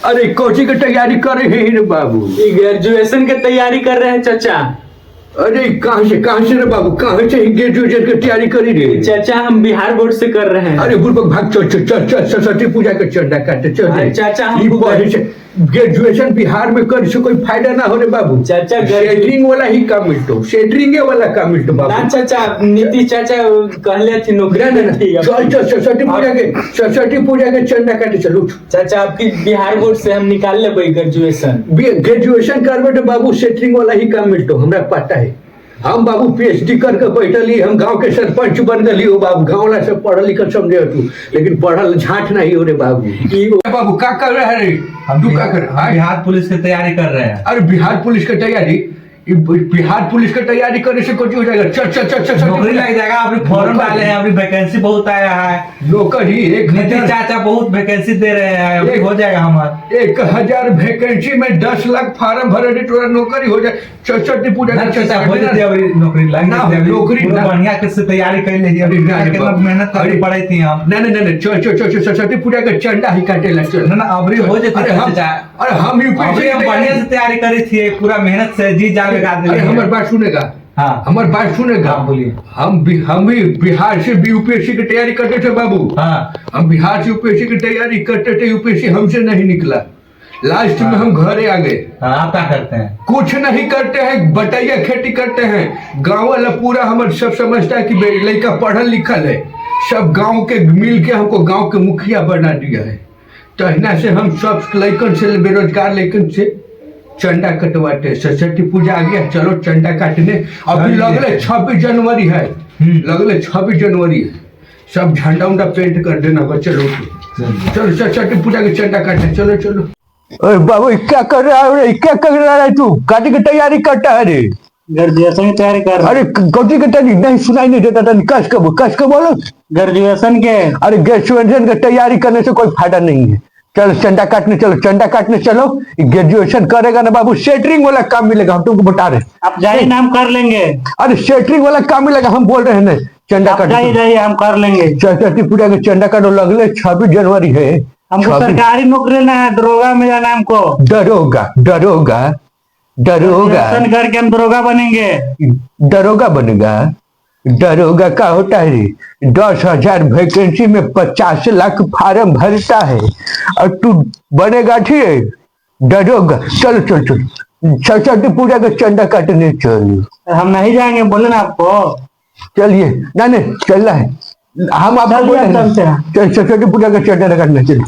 अरे कोची की तैयारी कर रहे हैं रे बाबू? ग्रेजुएशन की तैयारी कर रहे हैं चाचा। अरे कहाँ से रे बाबू, कहाँ से ग्रेजुएशन की तैयारी करी रे? चाचा हम बिहार बोर्ड से कर रहे हैं। अरे बुढ़बक भाग, चल चल चल चल सरस्वती पूजा के चंदा काटे चल रे। चाचा ई पढ़े से ग्रेजुएशन बिहार में कर से कोई फायदा ना हो रे बाबू। चाचा सेटरिंग वाला ही काम मिलतो, सेटरिंग वाला काम मिलतो बाबू। ना चाचा, नीतीश चाचा कहले थे नौकरी नहीं। चल चल सरस्वती पूजा के चंदा काटे चलो। चाचा आपकी बिहार बोर्ड से हम निकाल लेबै ग्रेजुएशन। ग्रेजुएशन करबे तो बाबू सेटरिंग वाला ही काम मिलतो, हमरा पता है। हम बाबू पीएचडी करके बैठली, हम गांव के सरपंच बन गली हो बाबू। गांव वाला सब पढ़ल लिखल समझे तू, लेकिन पढ़ल झाट नहीं हो रे बाबू। बाबू का कर रहे है रे? हम बिहार पुलिस की तैयारी कर रहे हैं। अरे बिहार पुलिस की तैयारी, बिहार पुलिस की तैयारी करने से कुछ हो जाएगा। चल चल चल चल नौकरी लग जाएगा। अभी फॉर्म डाले हैं, अभी वैकेंसी बहुत आया है। नौकरी नीतीश चाचा बहुत वैकेंसी दे रहे हैं, अभी हो जाएगा हमारा। 1000 वैकेंसी में 10 लाख फार्म भरे रे, तोरा नौकरी हो जाए। सरस्वती पूजा हो जाती है, अभी नौकरी लग नौकरी बढ़िया किससे तैयारी कर लीजिए। अभी कितना मेहनत करनी पड़ी थी हम। नहीं चल चल चल सरस्वती पूजा का चंदा ही काटे ला चल ना अभी हो जाती है। अरे हम यूपीएससी बढ़िया से तैयारी करी थी, पूरा मेहनत से जी जान लगा दिए। अरे हमारी बात सुनेगा? हाँ हमारी बात सुनेगा? बोलिए। हम भी बिहार से यूपीएससी की तैयारी करते थे बाबू। हाँ हम बिहार से यूपीएससी की तैयारी करते थे, यूपीएससी हमसे नहीं निकला। लास्ट में हम घरे आ गए। आप क्या करते हैं? कुछ नहीं करते हैं, बटैया खेती करते हैं। गांव वाला पूरा हमारे सब समझता है कि लड़का पढ़ल लिखल है। सब गांव के मिल के हमको गांव के मुखिया बना दिया है। तहिना से हम सब लड़कन से, बेरोजगार लड़कन से चंदा कटवाते। सरस्वती पूजा आ गया, चलो चंदा काटने। अभी लगले 26 जनवरी है, लगले 26 जनवरी है। सब झंडा उंडा पेंट कर देना बस। चलो सरस्वती पूजा के चंदा काटने चलो चलो। अरे बाबू क्या कर रहा है? क्या कर रहा है तू? काटे की तैयारी करता है रे? ग्रेजुएशन की तैयारी कर रहा। अरे कौटी की तैयारी नहीं सुनाई नहीं देता था, कस के बोलो। ग्रेजुएशन के। अरे ग्रेजुएशन की तैयारी करने से कोई फायदा नहीं है। चलो चंदा काटने चलो, चंदा काटने चलो। ग्रेजुएशन करेगा ना बाबू, सेटरिंग वाला काम मिलेगा, हम तुमको बता रहे। आप जाइए ना, हम कर लेंगे। अरे सेटरिंग वाला काम मिलेगा, हम बोल रहे हैं ना। चंदा काटने जाइए, हम कर लेंगे। सरस्वती पूजा के चंदा काटो, लगले 26 जनवरी है। हमको सरकारी नौकरी लेना है, दरोगा में जाना है हमको। दरोगा दरोगा दरोगा करके हम दरोगा बनेंगे। दरोगा बनेगा? दरोगा का होता है रे? 10,000 वैकेंसी में 50 लाख फार्म भरता है और तू बनेगा ठीक दरोगा? चलो चलो चलो सरस्वती पूजा का चंदा काटने चलो। हम नहीं जाएंगे, बोले ना आपको। चलिए नहीं चल रहा है, हम आपको बोले सरस्वती पूजा का चंदा काटने चलो।